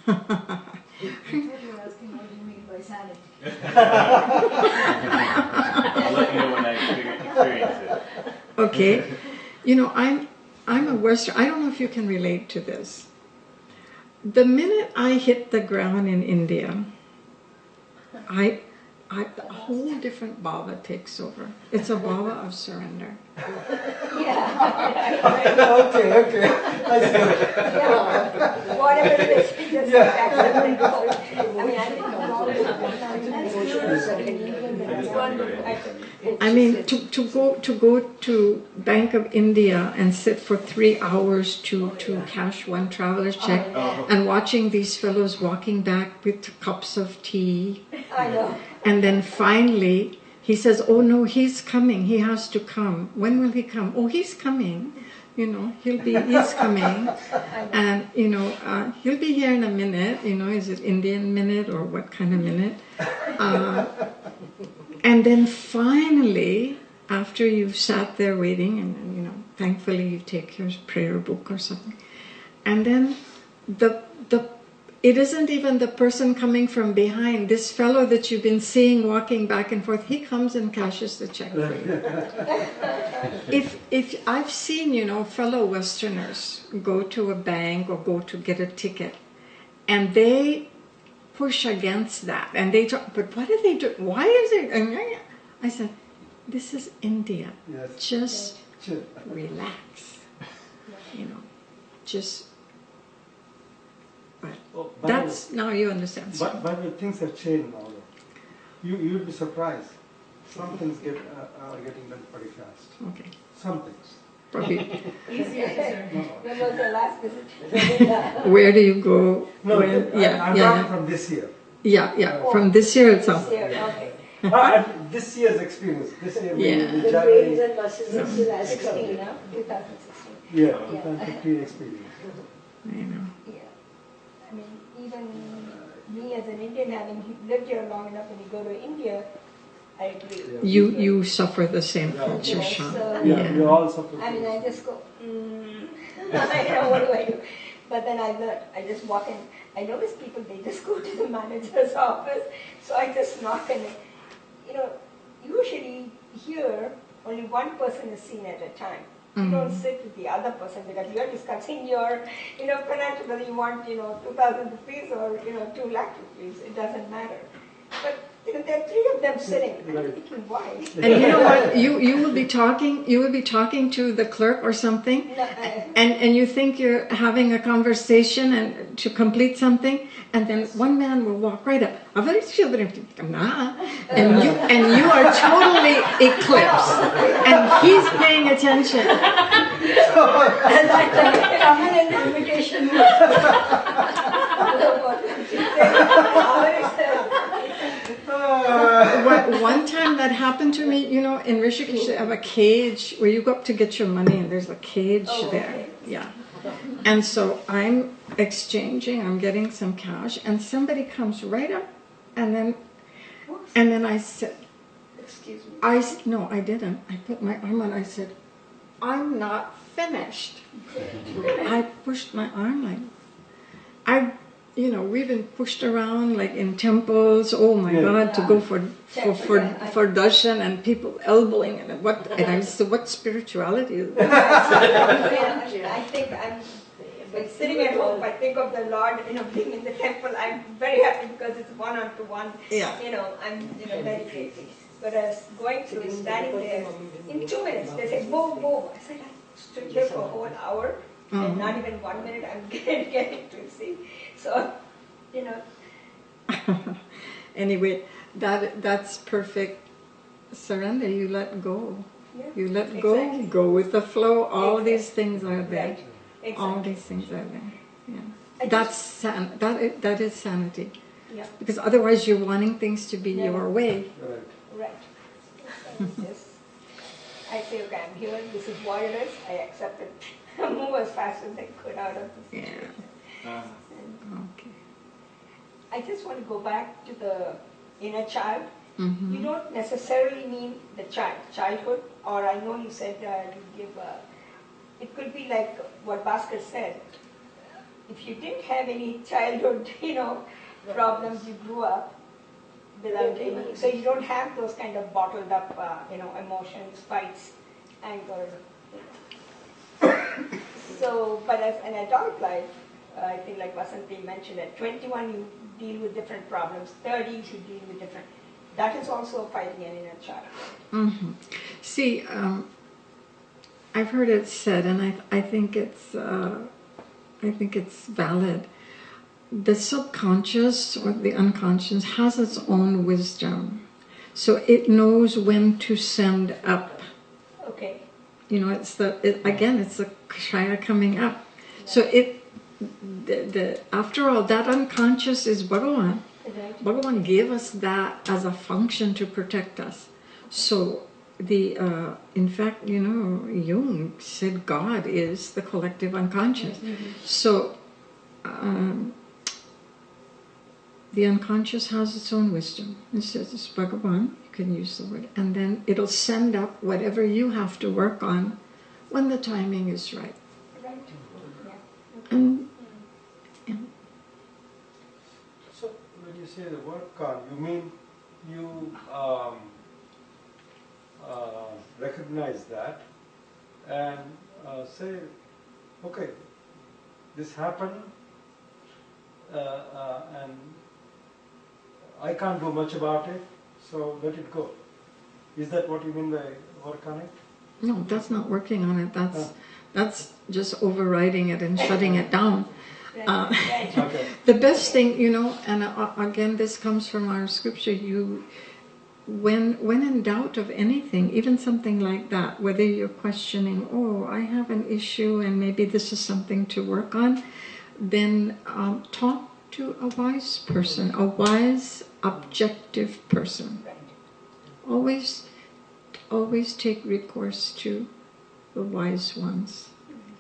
You're asking what you mean by sanity. I'll let you know when I experience it. Okay. I'm a Western. I don't know if you can relate to this. The minute I hit the ground in India, a whole different bhava takes over. It's a bhava of surrender. Okay. I see. Whatever it is, just accept it. I didn't know. I mean, to go to Bank of India and sit for 3 hours to cash one traveler's check, and watching these fellows walking back with cups of tea. I know. And then finally, he says, "Oh no, he's coming. He has to come. When will he come? Oh, he's coming. You know, he's coming, and he'll be here in a minute. You know, is it Indian minute or what kind of minute?" And then finally, after you've sat there waiting, and thankfully you take your prayer book or something, and then it isn't even the person coming from behind. This fellow that you've been seeing walking back and forth, he comes and cashes the check for you. If I've seen, fellow Westerners go to a bank or go to get a ticket, and they push against that, and they talk, but what do they do? Why is it? I said, this is India. Yes. Just relax. Just. But now you understand. But things have changed now. You'll be surprised. Some things are getting done pretty fast. Okay. Some things. Probably. Easier to serve. When was the last visit? Where do you go? No, I'm talking from this year. Yeah. From this year itself. This year, okay. This year's experience. This year, Yeah. The brains and muscles are still as 16, strong. no? 2016. Yeah, 2015 experience. I know. Yeah. I mean, even me as an Indian, having lived here long enough, when you go to India, I agree. Yeah. You suffer the same culture Yeah, shock. so- Yeah, you all suffer. I mean, I just go, what do I do? But then I learned, I just walk in. I notice people, they just go to the manager's office. So I just knock and, usually here, only one person is seen at a time. You don't sit with the other person because you're discussing your, financial, whether you want, 2,000 rupees or, 2 lakh rupees. It doesn't matter. But, there are 3 of them sitting. I'm thinking, why? And you know what? You will be talking to the clerk or something, and you think you're having a conversation and to complete something, and then one man will walk right up, and you are totally eclipsed, and he's paying attention. And that I'm in an invitation One time that happened to me, in Rishikesh, they have a cage where you go up to get your money, and there's a cage there. Okay. Yeah. And so I'm exchanging, I'm getting some cash, and somebody comes right up, and then I said, Excuse me. No, I didn't. I put my arm on, I said, I'm not finished. I pushed my arm we've been pushed around like in temples. Oh my God, to go for darshan, and people elbowing and I said, what spirituality is that? I think when sitting at home, I think of the Lord, being in the temple. I'm very happy because it's one-on-one. Yeah. I'm meditating. Whereas going through, standing there, in 2 minutes, they say, move. I said, I stood here for a whole hour, and not even 1 minute I'm getting to see. So, Anyway, that's perfect surrender. You let go. Yeah, You let exactly. go with the flow. All Exactly. these things are there. Right. Exactly. All these things are there. Yeah. I That is sanity. Yeah. Because otherwise you're wanting things to be your way. Right. I say, okay, I'm here, this is what it is, I accept it. Move as fast as I could out of the situation. Okay. I just want to go back to the inner child. Mm-hmm. You don't necessarily mean the childhood, or I know you said you give it could be like what Bhaskar said. If you didn't have any childhood, problems, you grew up without any, so you don't have those kind of bottled up, emotions, fights, anger. So, but as an adult life, I think like Vasanti mentioned, at 21 you deal with different problems, 30 you deal with different. That is also fighting an inner child. Mm-hmm. See, I've heard it said, and I think it's valid. The subconscious or the unconscious has its own wisdom. So it knows when to send up. Okay. You know, it's the Kshaya coming up. So after all, that unconscious is Bhagavan. Right. Bhagavan gave us that as a function to protect us. So in fact, you know, Jung said God is the collective unconscious. So the unconscious has its own wisdom. It says it's Bhagavan, you can use the word, and then it'll send up whatever you have to work on when the timing is right. Right. Yeah. And So when you say the work on, you mean you recognize that and say, okay, this happened and I can't do much about it, so let it go. Is that what you mean by work on it? no, that's not working on it. That's just overriding it and shutting it down. Okay. The best thing, you know, and again, this comes from our scripture. When in doubt of anything, even something like that, whether you're questioning, oh, I have an issue and maybe this is something to work on, then talk to a wise person, a wise, objective person. Always take recourse to the wise ones,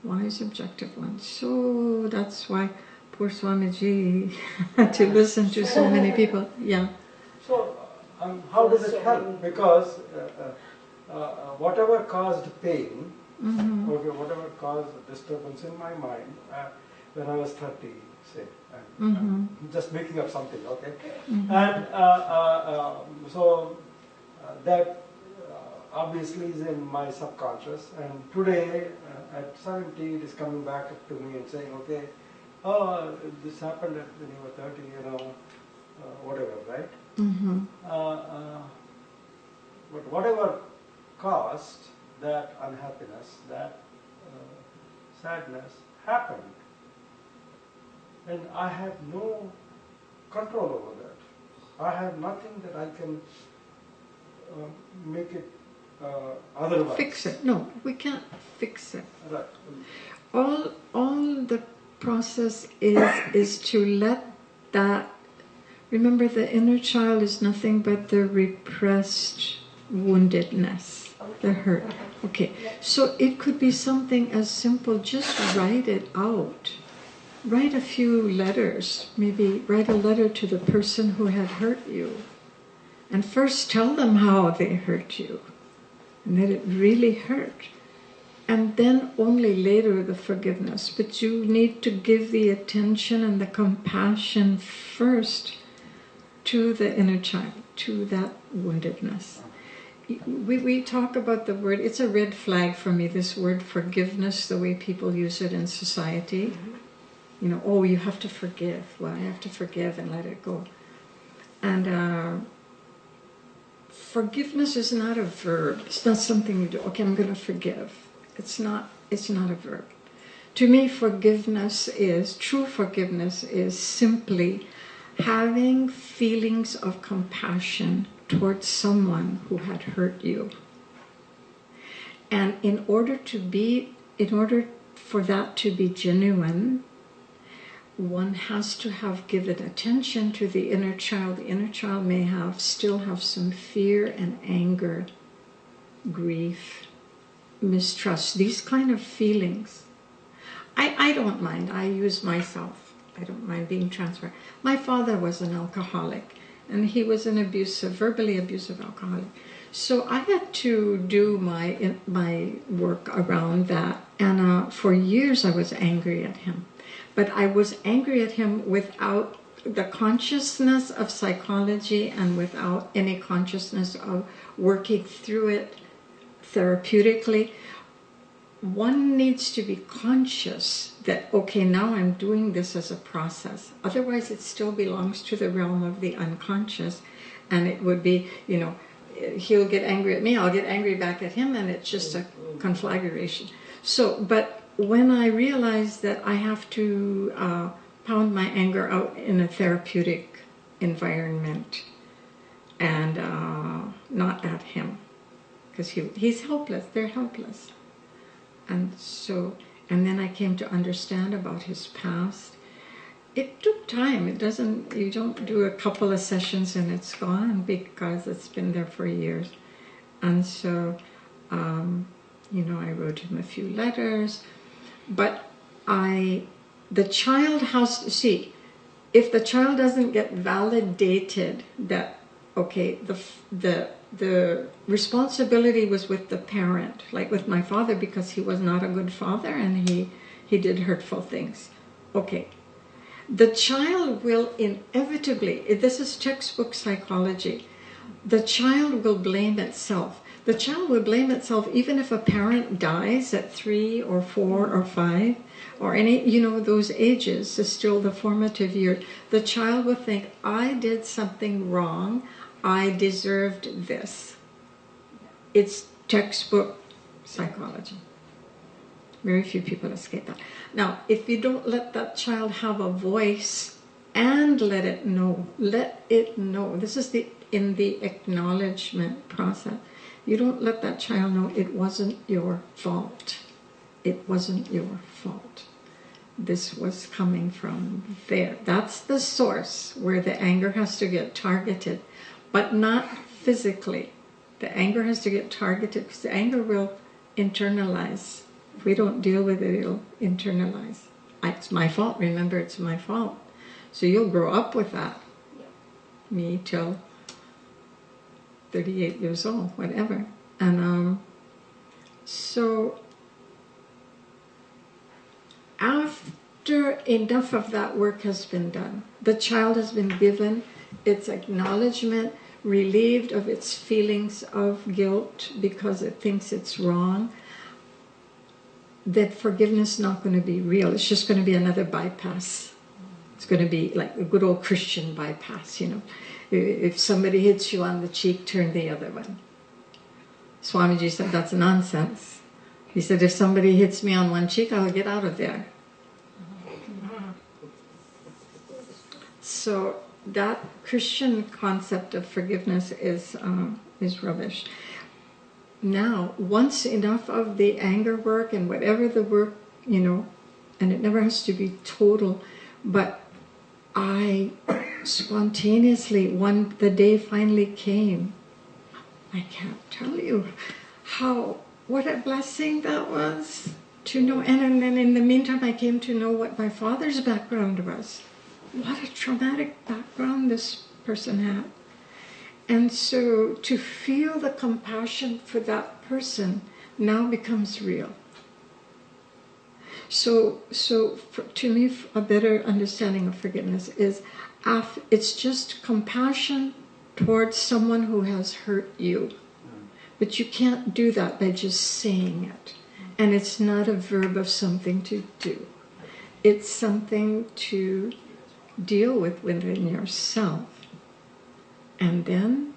wise, objective ones. So that's why poor Swamiji had to listen to so many people. Yeah. So how does it help? Because whatever caused pain, okay, whatever caused disturbance in my mind when I was 30, say, I'm just making up something, okay? And so that obviously is in my subconscious, and today at 70 it is coming back to me and saying, okay, oh, this happened when you were 30, you know, whatever, right? But whatever caused that unhappiness, that sadness happened, and I have no control over that. I have nothing that I can make it otherwise. Fix it. No, we can't fix it. Right. All the process is to let that. Remember, the inner child is nothing but the repressed woundedness, the hurt. Okay, so it could be something as simple, just write it out. Write a few letters, maybe write a letter to the person who had hurt you. And first tell them how they hurt you, and that it really hurt. And then only later the forgiveness. But you need to give the attention and the compassion first to the inner child, to that woundedness. We talk about the word, it's a red flag for me, this word forgiveness, the way people use it in society. You know, oh, you have to forgive. Well, I have to forgive and let it go. And forgiveness is not a verb. It's not something you do. Okay, I'm going to forgive. It's not a verb. To me, true forgiveness is simply having feelings of compassion towards someone who had hurt you. And in order for that to be genuine, one has to have given attention to the inner child. The inner child may still have some fear and anger, grief, mistrust, these kind of feelings. I don't mind. I use myself. I don't mind being transparent. My father was an alcoholic, and he was an verbally abusive alcoholic. So I had to do my work around that, and for years I was angry at him. But I was angry at him without the consciousness of psychology and without any consciousness of working through it therapeutically. One needs to be conscious that, okay, now I'm doing this as a process. Otherwise, it still belongs to the realm of the unconscious. And it would be, you know, he'll get angry at me, I'll get angry back at him, and it's just a conflagration. So, but when I realized that I have to pound my anger out in a therapeutic environment, and not at him, because he's helpless. They're helpless. And then I came to understand about his past. It took time. You don't do a couple of sessions and it's gone, because it's been there for years. And so, I wrote him a few letters, but the child has to see, if the child doesn't get validated that, okay, the responsibility was with the parent, like with my father, because he was not a good father and he did hurtful things. Okay. The child will inevitably, this is textbook psychology, the child will blame itself. The child will blame itself even if a parent dies at 3 or 4 or 5 or any, those ages is still the formative years. The child will think, I did something wrong, I deserved this. It's textbook psychology. Very few people escape that. Now, if you don't let that child have a voice and let it know, this is in the acknowledgement process. You don't let that child know it wasn't your fault. It wasn't your fault. This was coming from there. That's the source where the anger has to get targeted, but not physically. The anger has to get targeted because the anger will internalize. If we don't deal with it, it'll internalize. It's my fault. Remember, it's my fault. So you'll grow up with that. Me till 38 years old, whatever. And so after enough of that work has been done, the child has been given its acknowledgement, relieved of its feelings of guilt because it thinks it's wrong, that forgiveness is not going to be real. It's just going to be another bypass. It's going to be like a good old Christian bypass, If somebody hits you on the cheek, turn the other one. Swamiji said, that's nonsense. He said, if somebody hits me on one cheek, I'll get out of there. So that Christian concept of forgiveness is rubbish. Now, once enough of the anger work and whatever the work, and it never has to be total, but I spontaneously, the day finally came, I can't tell you what a blessing that was to know. And then in the meantime, I came to know what my father's background was. What a traumatic background this person had. And so to feel the compassion for that person now becomes real. So to me, a better understanding of forgiveness is it's just compassion towards someone who has hurt you. But you can't do that by just saying it. And it's not a verb of something to do. It's something to deal with within yourself. And then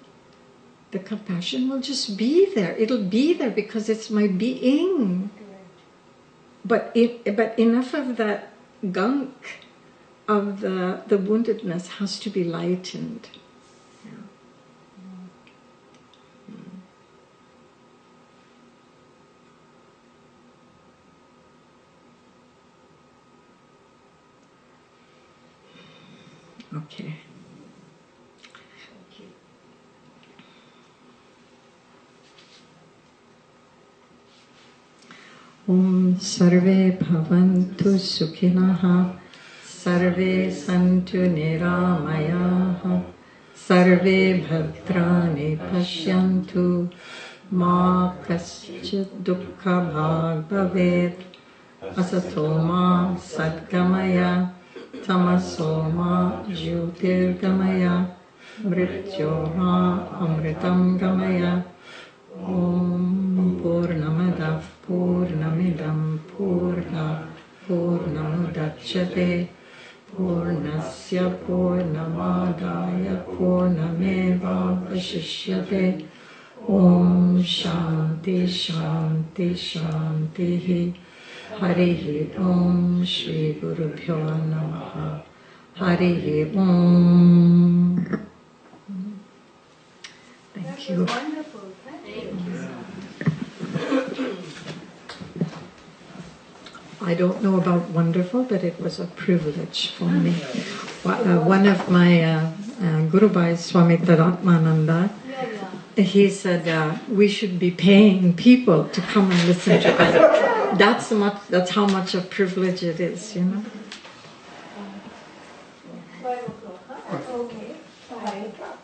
the compassion will just be there. It'll be there because it's my being. But enough of that gunk of the woundedness has to be lightened. Okay. Om Sarve Bhavantu Sukhinaha Sarve Santu Niramayaha Sarve Bhadrani Pashyantu Ma Kaschit Dukkha Bhag Bhavet Asatoma Sadgamaya Tamasoma Jyotirgamaya Mrityoha Amritam Gamaya Om Purnamadav Purnamidam Purnamudachyate Purnasya Purnamadaya Purnameva Vashishyate Om Shanti Shanti Shanti Harihi Om Shri Gurubhyo Namaha Harihi Om. Thank you. you. was wonderful. Thank you. I don't know about wonderful, but it was a privilege for me. One of my Guru Bhais, Swami Svatmavidyananda, he said we should be paying people to come and listen to us. That's how much a privilege it is, you know. 5 o'clock, huh? Okay. 5 o'clock.